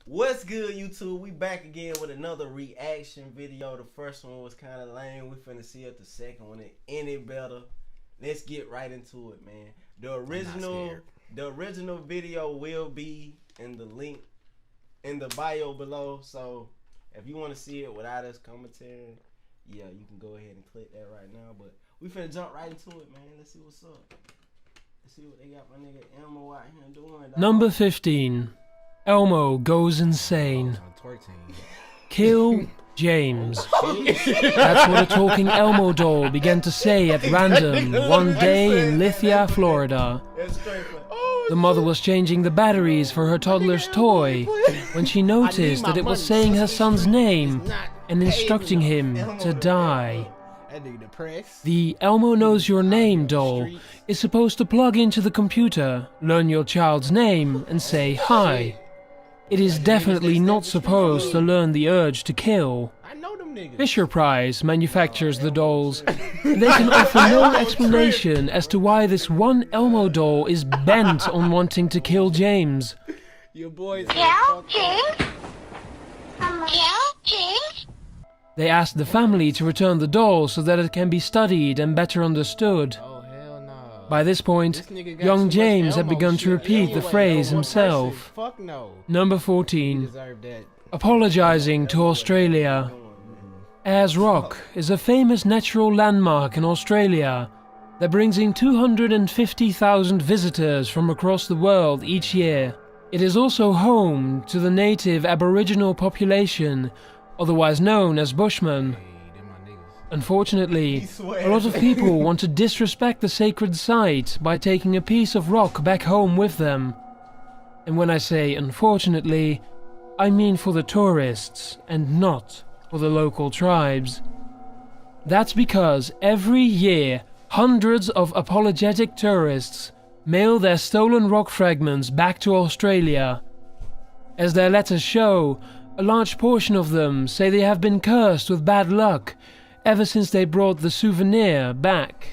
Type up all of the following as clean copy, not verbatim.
What's good, YouTube? We back again with another reaction video. The first one was kind of lame. We finna see if the second one is any better. Let's get right into it, man. The original video will be in the link in the bio below. So if you want to see it without us commentary, yeah, you can go ahead and click that right now. But we finna jump right into it, man. Let's see what's up. Let's see what they got my nigga Elmo out here doing. Number 15. Elmo goes insane. Kill James. That's what a talking Elmo doll began to say at random one day in Lithia, Florida. The mother was changing the batteries for her toddler's toy when she noticed that it was saying her son's name and instructing him to die. The Elmo Knows Your Name doll is supposed to plug into the computer, learn your child's name, and say hi. It is definitely not supposed to learn the urge to kill. Fisher-Price manufactures the dolls. They can offer no explanation as to why this one Elmo doll is bent on wanting to kill James. Kill James? Kill James? They asked the family to return the doll so that it can be studied and better understood. By this point, young James had begun to repeat the phrase himself. Number 14. Apologizing to Australia. Ayers Rock is a famous natural landmark in Australia that brings in 250,000 visitors from across the world each year. It is also home to the native Aboriginal population, otherwise known as Bushmen. Unfortunately, a lot of people want to disrespect the sacred site by taking a piece of rock back home with them. And when I say unfortunately, I mean for the tourists and not for the local tribes. That's because every year, hundreds of apologetic tourists mail their stolen rock fragments back to Australia. As their letters show, a large portion of them say they have been cursed with bad luck ever since they brought the souvenir back.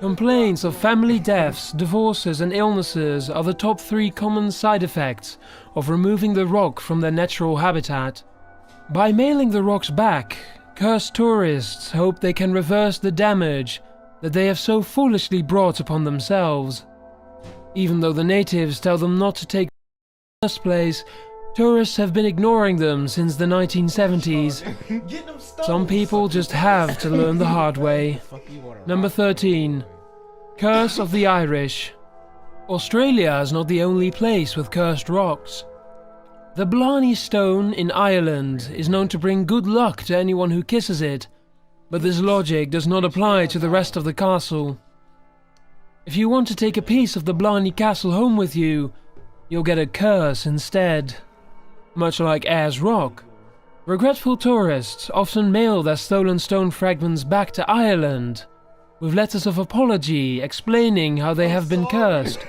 Complaints of family deaths, divorces and illnesses are the top 3 common side effects of removing the rock from their natural habitat. By mailing the rocks back, cursed tourists hope they can reverse the damage that they have so foolishly brought upon themselves. Even though the natives tell them not to take in the first place, tourists have been ignoring them since the 1970s. Some people just have to learn the hard way. Number 13. Curse of the Irish. Australia is not the only place with cursed rocks. The Blarney Stone in Ireland is known to bring good luck to anyone who kisses it, but this logic does not apply to the rest of the castle. If you want to take a piece of the Blarney Castle home with you, you'll get a curse instead. Much like Ayers Rock, regretful tourists often mail their stolen stone fragments back to Ireland with letters of apology explaining how they have been cursed.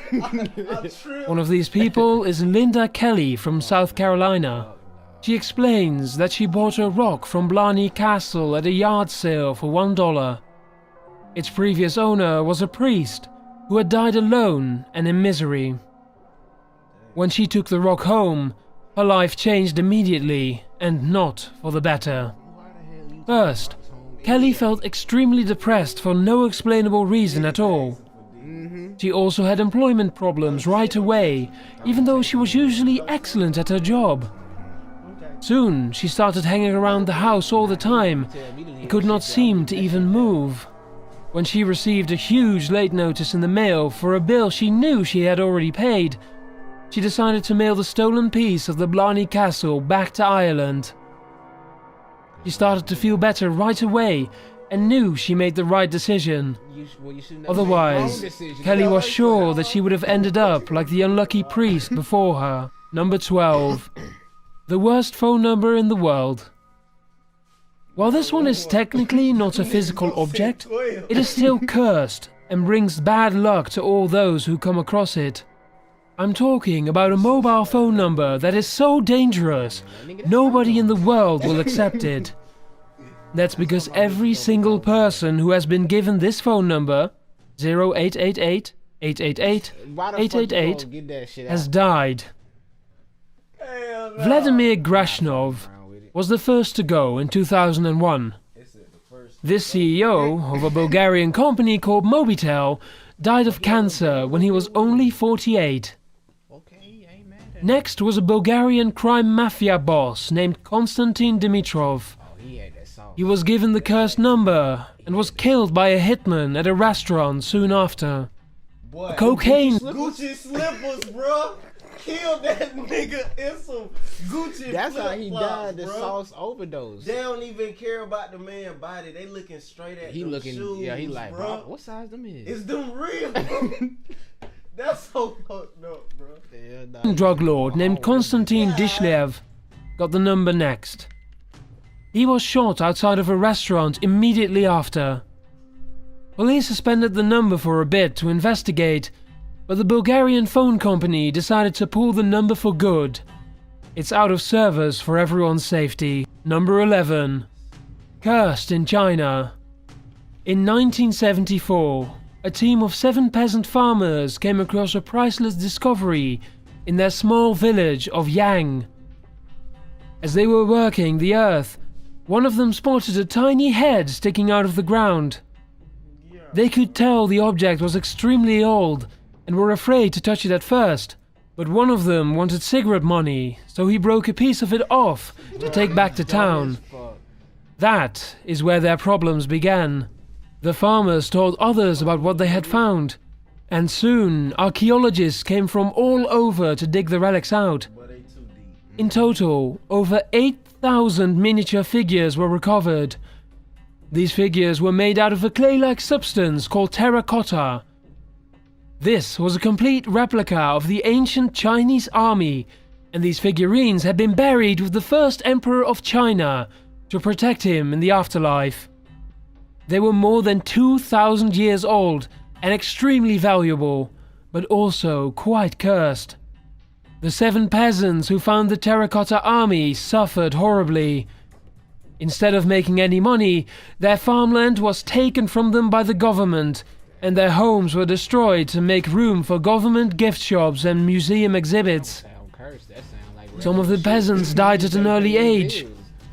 One of these people is Linda Kelly from South Carolina. She explains that she bought a rock from Blarney Castle at a yard sale for $1. Its previous owner was a priest who had died alone and in misery. When she took the rock home, her life changed immediately, and not for the better. First, Kelly felt extremely depressed for no explainable reason at all. She also had employment problems right away, even though she was usually excellent at her job. Soon, she started hanging around the house all the time and could not seem to even move. When she received a huge late notice in the mail for a bill she knew she had already paid, she decided to mail the stolen piece of the Blarney Castle back to Ireland. She started to feel better right away and knew she made the right decision. Otherwise, Kelly was sure that she would have ended up like the unlucky priest before her. Number 12. The worst phone number in the world. While this one is technically not a physical object, it is still cursed and brings bad luck to all those who come across it. I'm talking about a mobile phone number that is so dangerous, nobody in the world will accept it. That's because every single person who has been given this phone number, 0888 888 888, has died. Hell Vladimir Grashnov was the first to go in 2001. This CEO of a Bulgarian company called Mobitel died of cancer when he was only 48. Next was a Bulgarian crime mafia boss named Konstantin Dimitrov. He was given the cursed number and was killed by a hitman at a restaurant soon after. Boy, Cocaine. Gucci slippers, bro. Killed that nigga in some Gucci. That's how he died. The bro. sauce overdose. They don't even care about the man's body. They looking straight at He them looking. shoes, Yeah, he like, bro. bro. What size them is? Is them real? That's so fucked up, bro. A drug lord named Konstantin Dishlev got the number next. He was shot outside of a restaurant immediately after. Police suspended the number for a bit to investigate, but the Bulgarian phone company decided to pull the number for good. It's out of service for everyone's safety. Number 11. Cursed in China. In 1974, a team of 7 peasant farmers came across a priceless discovery in their small village of Yang. As they were working the earth, one of them spotted a tiny head sticking out of the ground. They could tell the object was extremely old and were afraid to touch it at first, but one of them wanted cigarette money, so he broke a piece of it off to take back to town. That is where their problems began. The farmers told others about what they had found, and soon archaeologists came from all over to dig the relics out. In total, over 8,000 miniature figures were recovered. These figures were made out of a clay-like substance called terracotta. This was a complete replica of the ancient Chinese army, and these figurines had been buried with the first emperor of China to protect him in the afterlife. They were more than 2,000 years old and extremely valuable, but also quite cursed. The 7 peasants who found the terracotta army suffered horribly. Instead of making any money, their farmland was taken from them by the government, and their homes were destroyed to make room for government gift shops and museum exhibits. Some of the peasants died at an early age,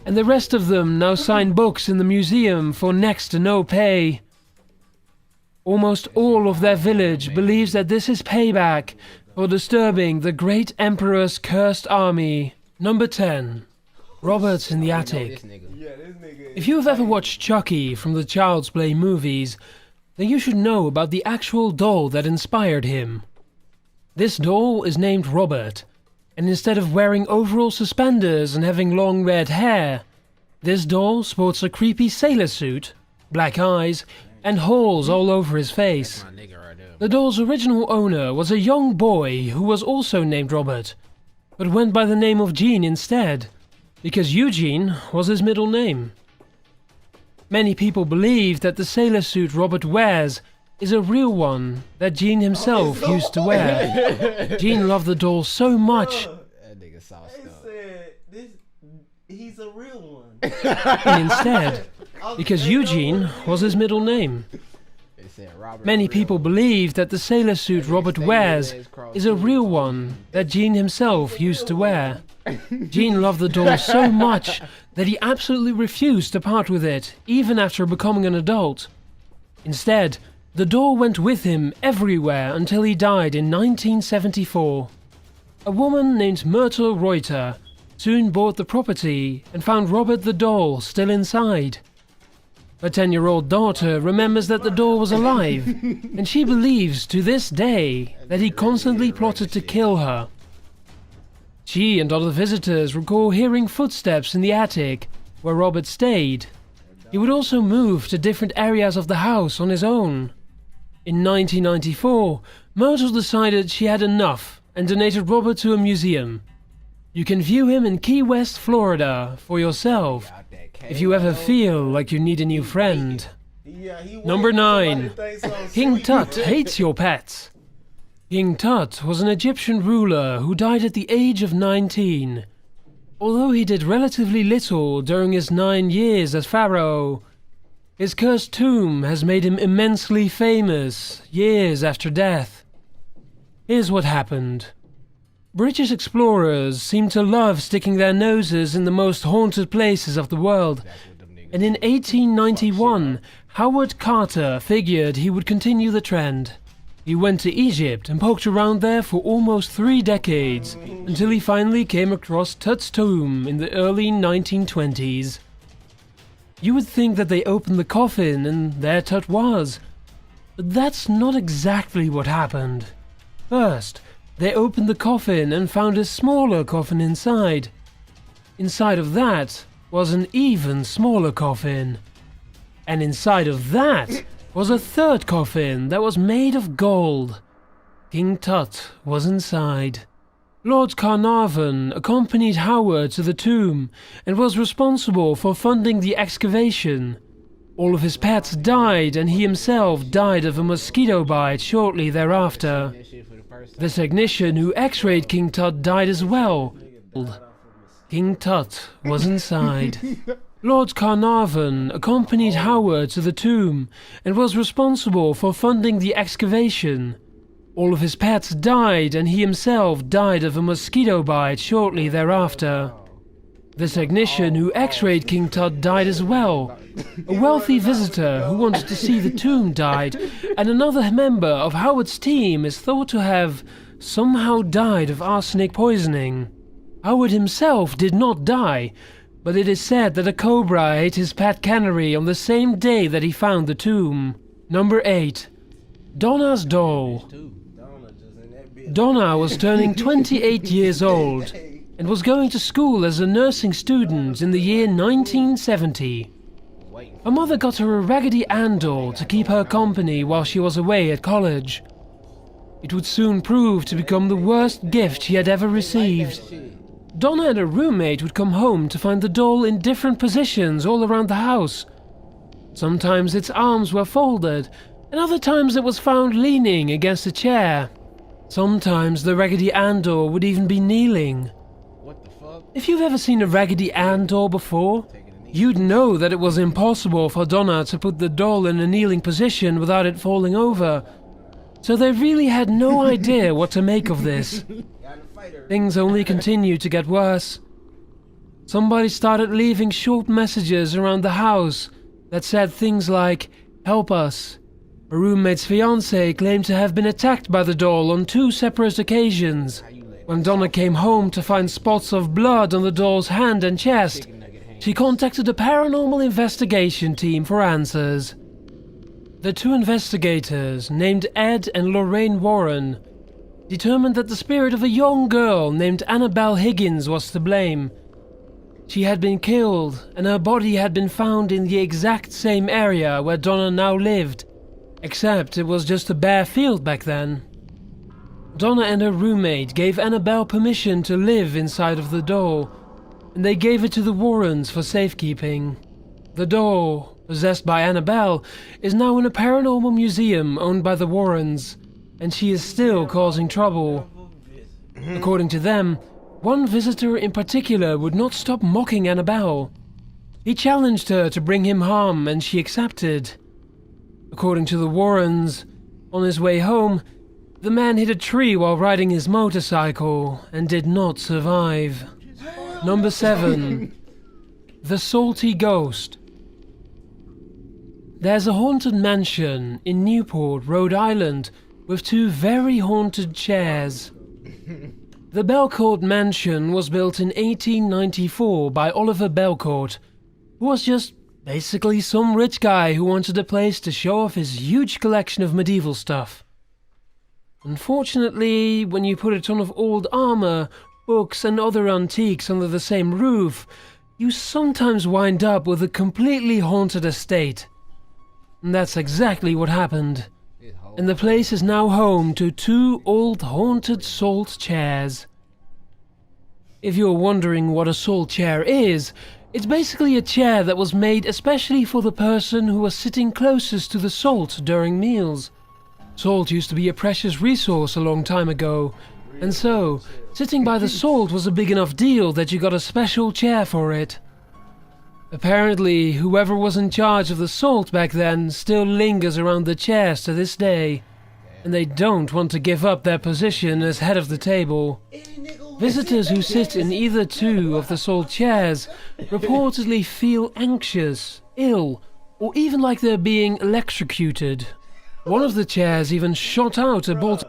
and the rest of them now sign books in the museum for next to no pay. Almost all of their village believes that this is payback for disturbing the great emperor's cursed army. Number 10. Robert in the Attic. If you have ever watched Chucky from the Child's Play movies, then you should know about the actual doll that inspired him. This doll is named Robert, and instead of wearing overall suspenders and having long red hair, this doll sports a creepy sailor suit, black eyes, and holes all over his face. The doll's original owner was a young boy who was also named Robert, but went by the name of Gene instead, because Eugene was his middle name. Many people believe that the sailor suit Robert wears is a real one that Gene himself used to wear. Gene loved the doll so much he's a real one. And instead, because Eugene was his middle name. Many people believe that the sailor suit Robert wears is a real one that Gene himself used to wear. Gene loved the doll so much that he absolutely refused to part with it, even after becoming an adult. Instead, the doll went with him everywhere until he died in 1974. A woman named Myrtle Reuter soon bought the property and found Robert the doll still inside. Her 10-year-old daughter remembers that the doll was alive, and she believes to this day that he constantly plotted to kill her. She and other visitors recall hearing footsteps in the attic where Robert stayed. He would also move to different areas of the house on his own. In 1994, Myrtle decided she had enough and donated Robert to a museum. You can view him in Key West, Florida for yourself if you ever feel like you need a new friend. Number 9. King Tut hates your pets. King Tut was an Egyptian ruler who died at the age of 19. Although he did relatively little during his 9 years as pharaoh, his cursed tomb has made him immensely famous years after death. Here's what happened. British explorers seem to love sticking their noses in the most haunted places of the world. That's what them niggas. And in 1891, Howard Carter figured he would continue the trend. He went to Egypt and poked around there for almost 3 decades, until he finally came across Tut's tomb in the early 1920s. You would think that they opened the coffin and there Tut was. But that's not exactly what happened. First, they opened the coffin and found a smaller coffin inside. Inside of that was an even smaller coffin. And inside of that was a third coffin that was made of gold. King Tut was inside. Lord Carnarvon accompanied Howard to the tomb and was responsible for funding the excavation. All of his pets died and he himself died of a mosquito bite shortly thereafter. That shit for the first time. The technician who x-rayed King Tut died as well. King Tut was inside. Lord Carnarvon accompanied Howard to the tomb and was responsible for funding the excavation. All of his pets died and he himself died of a mosquito bite shortly thereafter. The technician who x-rayed King Tut died as well. A wealthy visitor who wanted to see the tomb died, and another member of Howard's team is thought to have somehow died of arsenic poisoning. Howard himself did not die, but it is said that a cobra ate his pet canary on the same day that he found the tomb. Number 8. Donna's doll. Donna was turning 28 years old and was going to school as a nursing student in the year 1970. Her mother got her a Raggedy Ann doll to keep her company while she was away at college. It would soon prove to become the worst gift she had ever received. Donna and her roommate would come home to find the doll in different positions all around the house. Sometimes its arms were folded, and other times it was found leaning against a chair. Sometimes the Raggedy Ann doll would even be kneeling. What the fuck? If you've ever seen a Raggedy Ann doll before, you'd know that it was impossible for Donna to put the doll in a kneeling position without it falling over. So they really had no idea what to make of this. Things only continued to get worse. Somebody started leaving short messages around the house that said things like, "Help us." Her roommate's fiancé claimed to have been attacked by the doll on 2 separate occasions. When Donna came home to find spots of blood on the doll's hand and chest, she contacted a paranormal investigation team for answers. The 2 investigators, named Ed and Lorraine Warren, determined that the spirit of a young girl named Annabelle Higgins was to blame. She had been killed, and her body had been found in the exact same area where Donna now lived, except it was just a bare field back then. Donna and her roommate gave Annabelle permission to live inside of the doll, and they gave it to the Warrens for safekeeping. The doll, possessed by Annabelle, is now in a paranormal museum owned by the Warrens, and she is still causing trouble. According to them, one visitor in particular would not stop mocking Annabelle. He challenged her to bring him harm, and she accepted. According to the Warrens, on his way home, the man hit a tree while riding his motorcycle and did not survive. Number 7. The Salty Ghost. There's a haunted mansion in Newport, Rhode Island, with 2 very haunted chairs. The Belcourt Mansion was built in 1894 by Oliver Belcourt, who was just basically some rich guy who wanted a place to show off his huge collection of medieval stuff. Unfortunately, when you put a ton of old armor, books and other antiques under the same roof, you sometimes wind up with a completely haunted estate. And that's exactly what happened. And the place is now home to 2 old haunted salt chairs. If you're wondering what a salt chair is, it's basically a chair that was made especially for the person who was sitting closest to the salt during meals. Salt used to be a precious resource a long time ago, and so, sitting by the salt was a big enough deal that you got a special chair for it. Apparently, whoever was in charge of the salt back then still lingers around the chairs to this day. and they don't want to give up their position as head of the table. Visitors who sit in either two of the sold chairs reportedly feel anxious, ill, or even like they're being electrocuted. One of the chairs even shot out a bolt.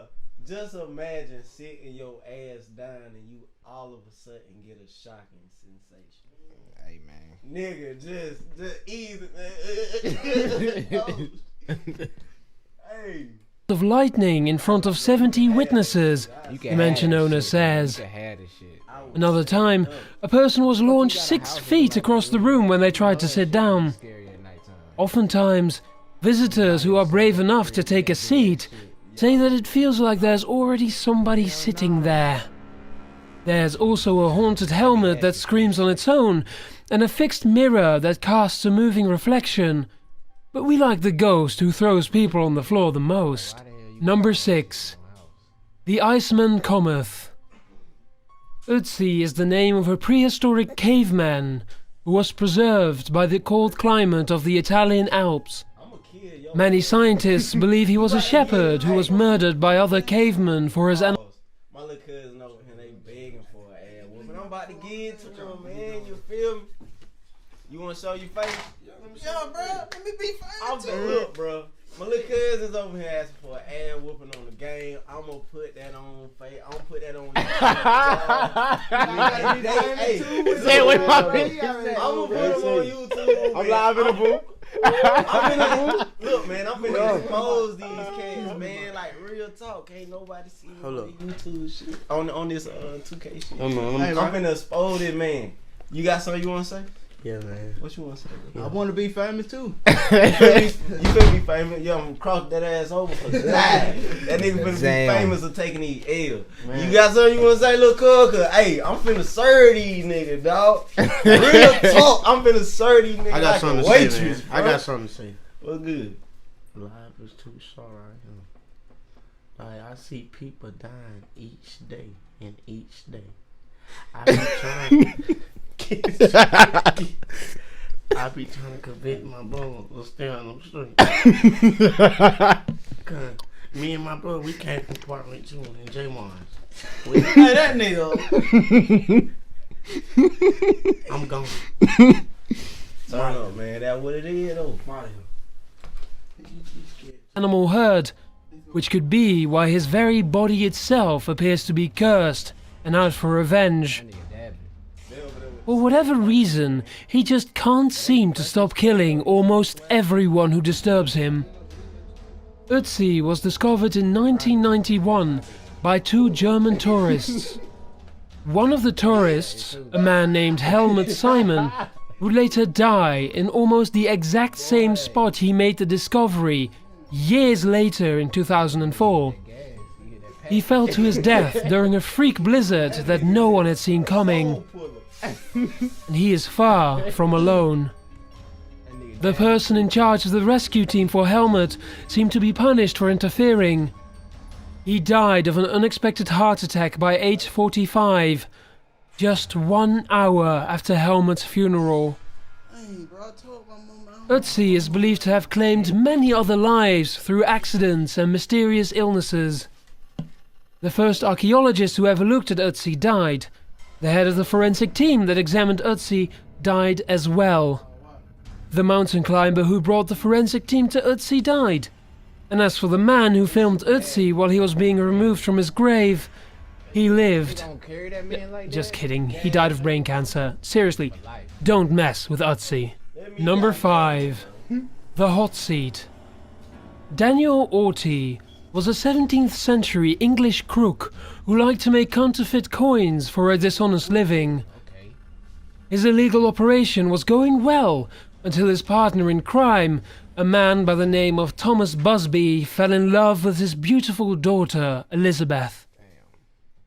Just imagine sitting your ass down and you all of a sudden get a shocking sensation. Hey, man. Nigga, just easy. Hey. Of lightning in front of 70 witnesses, the mansion owner says. You can have this shit. Another time, a person was launched 6 feet across the room when they tried to sit down. Scary at nighttime. Oftentimes, visitors who are brave enough to take a seat say that it feels like there's already somebody sitting there. There's also a haunted helmet that screams on its own, and a fixed mirror that casts a moving reflection. But we like the ghost who throws people on the floor the most. Number 6. The Iceman Cometh. Ötzi is the name of a prehistoric caveman who was preserved by the cold climate of the Italian Alps. Many scientists believe he was a shepherd who was murdered by other cavemen for his My little cousin over here, they begging for an ass whooping. I'm about to get to them, man. You feel me? You want to show your face? Yo, bro, let me be I'm fine the look, bro. My little cousin's over here asking for an ass whooping on the game. I'm gonna put that on face. I'm gonna put that on. Say what my I'm gonna put them on YouTube. I'm live in the booth. I'm in the booth. Look, man, I'm finna expose these cats, man. Like real talk. Ain't nobody see me on YouTube shit. On this 2K shit. I'm finna expose it, man. You got something you wanna say? Yeah, man. What you wanna say? I want to be famous too. You finna be famous. Yeah, I'm gonna cross that ass over for life. That nigga finna be famous for taking these L. You got something you wanna say, little cuz? Hey, I'm finna serve these niggas, dog. Real talk, I'm finna serve these niggas. I got like something a to waitress, say, man. bro. I got something to say. What's good? Life is too short right now. Like, I see people dying each day and each day. I be trying to convict my brother to stay on them streets. Cause me and my brother, we came from Apartment 2 in J Mars. Hey, that nigga. I'm gone. Turn up, man. That what it is, though. animal herd, which could be why his very body itself appears to be cursed and out for revenge. For whatever reason, he just can't seem to stop killing almost everyone who disturbs him. Ötzi was discovered in 1991 by 2 German tourists. One of the tourists, a man named Helmut Simon, would later die in almost the exact same spot he made the discovery years later in 2004. He fell to his death during a freak blizzard that no one had seen coming. And he is far from alone. The person in charge of the rescue team for Helmut seemed to be punished for interfering. He died of an unexpected heart attack by age 45, just 1 hour after Helmut's funeral. Ötzi is believed to have claimed many other lives through accidents and mysterious illnesses. The first archaeologist who ever looked at Ötzi died. The head of the forensic team that examined Ötzi died as well. The mountain climber who brought the forensic team to Ötzi died. And as for the man who filmed Ötzi while he was being removed from his grave, he lived. Just kidding, he died of brain cancer. Seriously, don't mess with Ötzi. Number 5. The Hot Seat. Daniel Orty was a 17th century English crook who liked to make counterfeit coins for a dishonest living. His illegal operation was going well until his partner in crime, a man by the name of Thomas Busby, fell in love with his beautiful daughter, Elizabeth.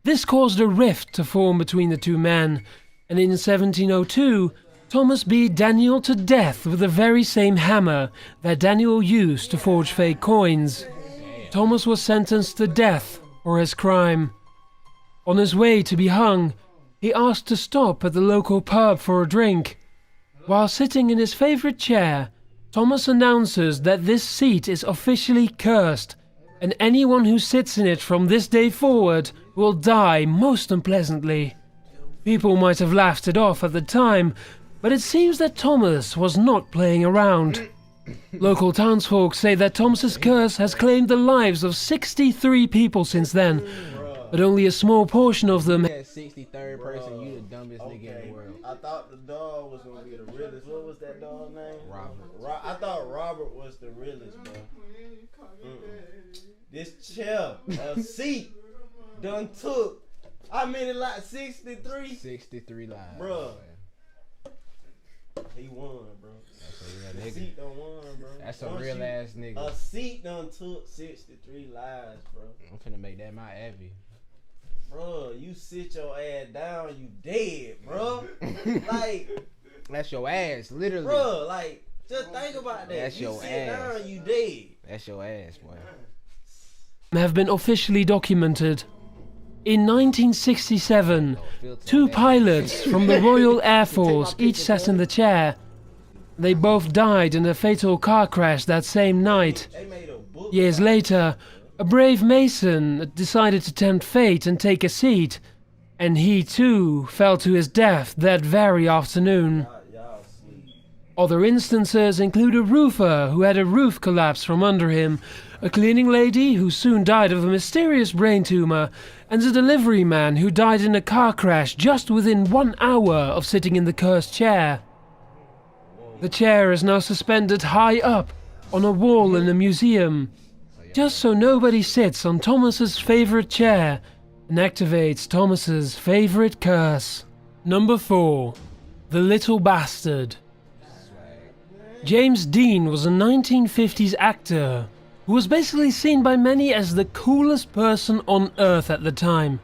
This caused a rift to form between the two men, and in 1702, Thomas beat Daniel to death with the very same hammer that Daniel used to forge fake coins. Thomas was sentenced to death for his crime. On his way to be hung, he asked to stop at the local pub for a drink. While sitting in his favorite chair, Thomas announces that this seat is officially cursed and anyone who sits in it from this day forward will die most unpleasantly. People might have laughed it off at the time, but it seems that Thomas was not playing around. Local townsfolk say that Thomas's curse has claimed the lives of 63 people since then, but only a small portion of them. That 63rd person, you the dumbest nigga in the world. I thought the dog was gonna be the realest. What was that dog name? Robert. I thought Robert was the realest, bro. This chair, a seat, done took. I mean it like 63. 63 lives. Bruh. He won, bro. That's a real The nigga. seat done won, bro. That's a real ass nigga. A seat done took 63 lives, bro. I'm finna make that my Abby. Bro, you sit your ass down, you dead, bro. Like, That's your ass, literally. bro, like, just think about that. That's you your sit ass. down, you dead. That's your ass, boy. Have been officially documented. In 1967, two pilots from the Royal Air Force each sat in the chair. They both died in a fatal car crash that same night. They made a book. Years later, a brave Mason decided to tempt fate and take a seat, and he too fell to his death that very afternoon. Y'all sleep. Other instances include a roofer who had a roof collapse from under him, a cleaning lady who soon died of a mysterious brain tumor, and a delivery man who died in a car crash just within 1 hour of sitting in the cursed chair. The chair is now suspended high up on a wall in a museum, just so nobody sits on Thomas's favorite chair and activates Thomas's favorite curse. Number 4. The Little Bastard. James Dean was a 1950s actor who was basically seen by many as the coolest person on earth at the time.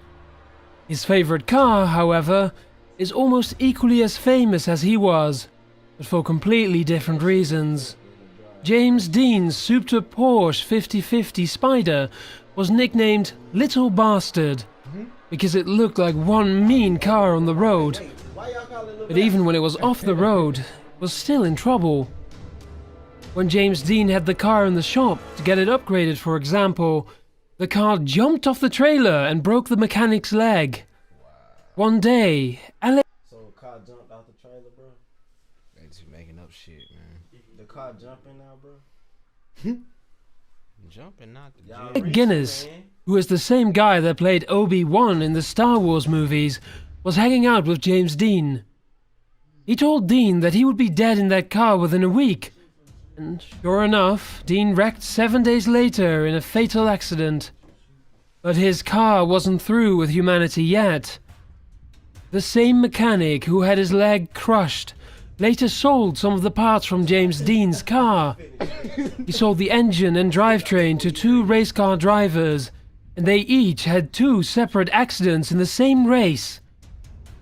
His favorite car, however, is almost equally as famous as he was, but for completely different reasons. James Dean's souped up Porsche 5050 Spider was nicknamed Little Bastard because it looked like one mean car on the road, Why y'all call it little but even when it was off the road, it was still in trouble. When James Dean had the car in the shop to get it upgraded, for example, the car jumped off the trailer and broke the mechanic's leg. One day, Alex So the car jumped out the trailer, bro. They just making up shit, man. The car jumping now, bro. Jumping, not the Y'all jump. reach, Guinness, man. who is the same guy that played Obi-Wan in the Star Wars movies, was hanging out with James Dean. He told Dean that he would be dead in that car within a week. And sure enough, Dean wrecked 7 days later in a fatal accident. But his car wasn't through with humanity yet. The same mechanic who had his leg crushed later sold some of the parts from James Dean's car. He sold the engine and drivetrain to 2 race car drivers, and they each had 2 separate accidents in the same race.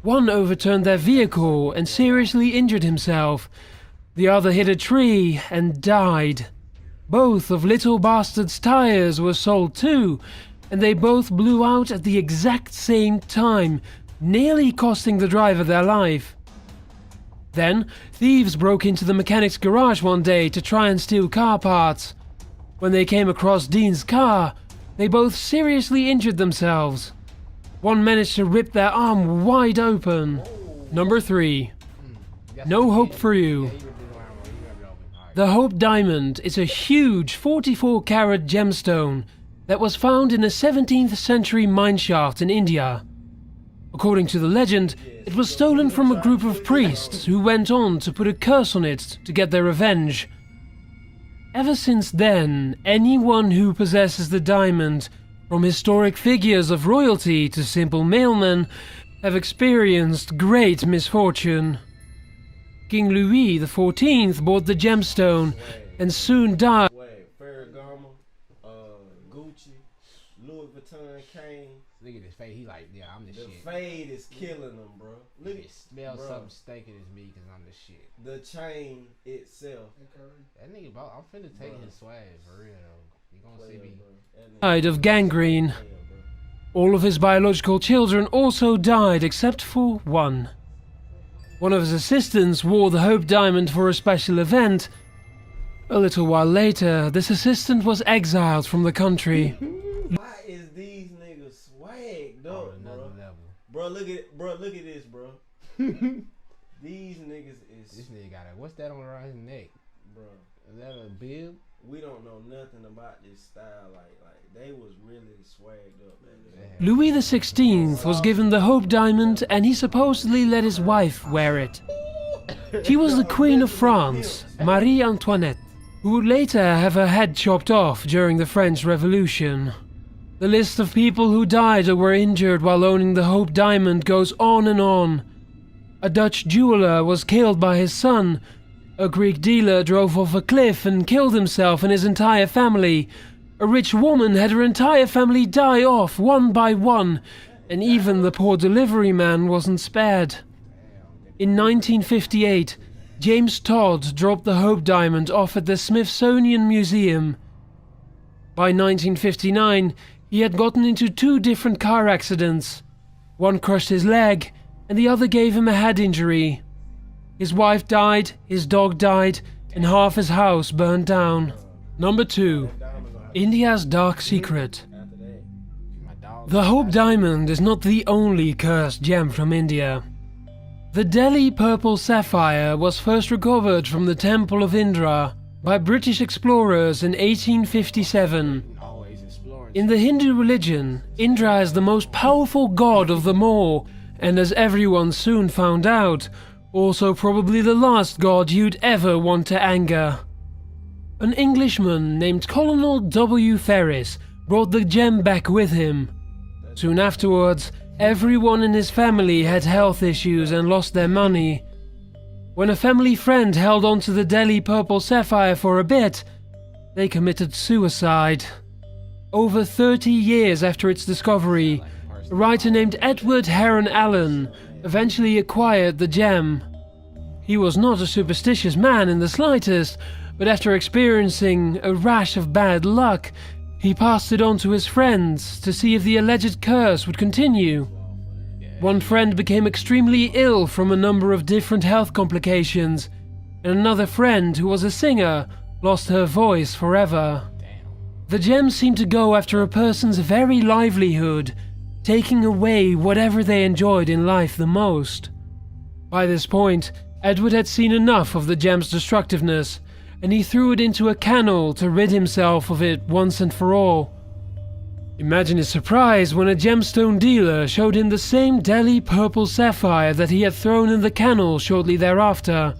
One overturned their vehicle and seriously injured himself. The other hit a tree and died. Both of Little Bastard's tires were sold too, and they both blew out at the exact same time, nearly costing the driver their life. Then, thieves broke into the mechanic's garage one day to try and steal car parts. When they came across Dean's car, they both seriously injured themselves. One managed to rip their arm wide open. Number 3. No Hope for You. The Hope Diamond is a huge 44-carat gemstone that was found in a 17th century mineshaft in India. According to the legend, it was stolen from a group of priests who went on to put a curse on it to get their revenge. Ever since then, anyone who possesses the diamond, from historic figures of royalty to simple mailmen, have experienced great misfortune. King Louis XIV bought the gemstone and soon died. Wait, Ferragamo, Gucci, Louis Vuitton, Kane. Look at his face. He like, yeah, I'm the The shit. fade is killing them, bro. Look It at smells bro. something stinking as me because I'm the shit. the chain itself. That nigga, I'm finna take his swag for real though. You gonna see me. Died of gangrene. All of his biological children also died except for one. One of his assistants wore the Hope Diamond for a special event, A little while later, this assistant was exiled from the country. Why is these niggas swagged up, Another bro? level. Look at this, bro. These niggas This is, nigga got it. What's that on around his neck? bro. Is that a bib? We don't know nothing about this style. Like they was really swagged up, man. Louis XVI was given the Hope Diamond and he supposedly let his wife wear it. She was the Queen of France, Marie Antoinette, who would later have her head chopped off during the French Revolution. The list of people who died or were injured while owning the Hope Diamond goes on and on. A Dutch jeweler was killed by his son. A Greek dealer drove off a cliff and killed himself and his entire family. A rich woman had her entire family die off one by one, and even the poor delivery man wasn't spared. In 1958, James Todd dropped the Hope Diamond off at the Smithsonian Museum. By 1959, he had gotten into 2 different car accidents. One crushed his leg, and the other gave him a head injury. His wife died, his dog died, and half his house burned down. Number 2. India's Dark Secret. My dog. The Hope Diamond is not the only cursed gem from India. The Delhi Purple Sapphire was first recovered from the Temple of Indra by British explorers in 1857. Always exploring. In the Hindu religion, Indra is the most powerful god of them all, and as everyone soon found out, also probably the last god you'd ever want to anger. An Englishman named Colonel W. Ferris brought the gem back with him. Soon afterwards, everyone in his family had health issues and lost their money. When a family friend held on to the Delhi Purple Sapphire for a bit, they committed suicide. Over 30 years after its discovery, a writer named Edward Heron Allen eventually acquired the gem. He was not a superstitious man in the slightest, but after experiencing a rash of bad luck, he passed it on to his friends to see if the alleged curse would continue. One friend became extremely ill from a number of different health complications, and another friend, who was a singer, lost her voice forever. The gem seemed to go after a person's very livelihood, taking away whatever they enjoyed in life the most. By this point, Edward had seen enough of the gem's destructiveness, and he threw it into a canal to rid himself of it once and for all. Imagine his surprise when a gemstone dealer showed him the same Delhi Purple Sapphire that he had thrown in the canal shortly thereafter.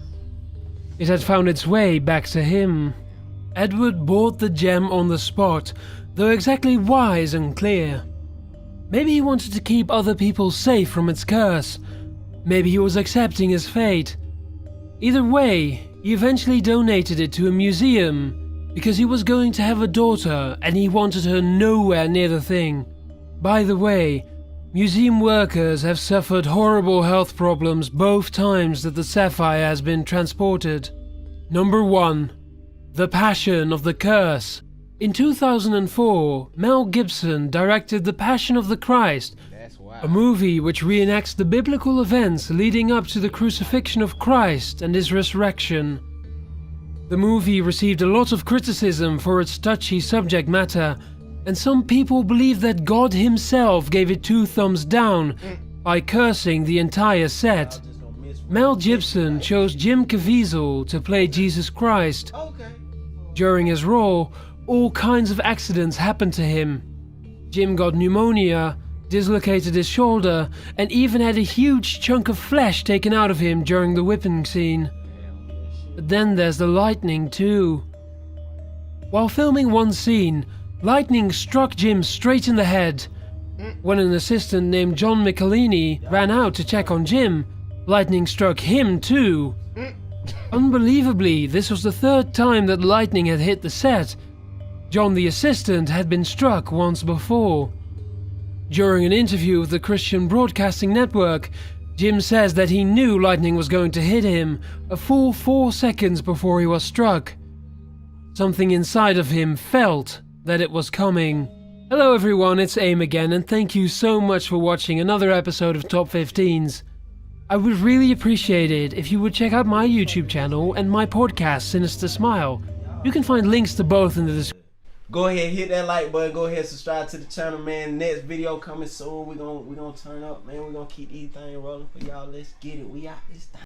It had found its way back to him. Edward bought the gem on the spot, though exactly why is unclear. Maybe he wanted to keep other people safe from its curse. Maybe he was accepting his fate. Either way, he eventually donated it to a museum because he was going to have a daughter and he wanted her nowhere near the thing. By the way, museum workers have suffered horrible health problems both times that the sapphire has been transported. Number 1. The Passion of the Curse. In 2004, Mel Gibson directed The Passion of the Christ, That's a wild. movie which reenacts the biblical events leading up to the crucifixion of Christ and his resurrection. The movie received a lot of criticism for its touchy subject matter, and some people believe that God himself gave it 2 thumbs down by cursing the entire set. Mel Gibson chose Jim Caviezel to play Jesus Christ. Okay. During his role, all kinds of accidents happened to him. Jim got pneumonia, dislocated his shoulder, and even had a huge chunk of flesh taken out of him during the whipping scene. But then there's the lightning too. While filming one scene, lightning struck Jim straight in the head. When an assistant named John Michelini ran out to check on Jim, lightning struck him too. Unbelievably, this was the 3rd time that lightning had hit the set. John the assistant had been struck once before. During an interview with the Christian Broadcasting Network, Jim says that he knew lightning was going to hit him a full 4 seconds before he was struck. Something inside of him felt that it was coming. Hello everyone, it's Aim again, and thank you so much for watching another episode of Top 15s. I would really appreciate it if you would check out my YouTube channel and my podcast, Sinister Smile. You can find links to both in the description. Go ahead, hit that like button. Go ahead, subscribe to the channel, man. Next video coming soon. We gonna turn up, man. We gonna keep these things rolling for y'all. Let's get it. We out this time.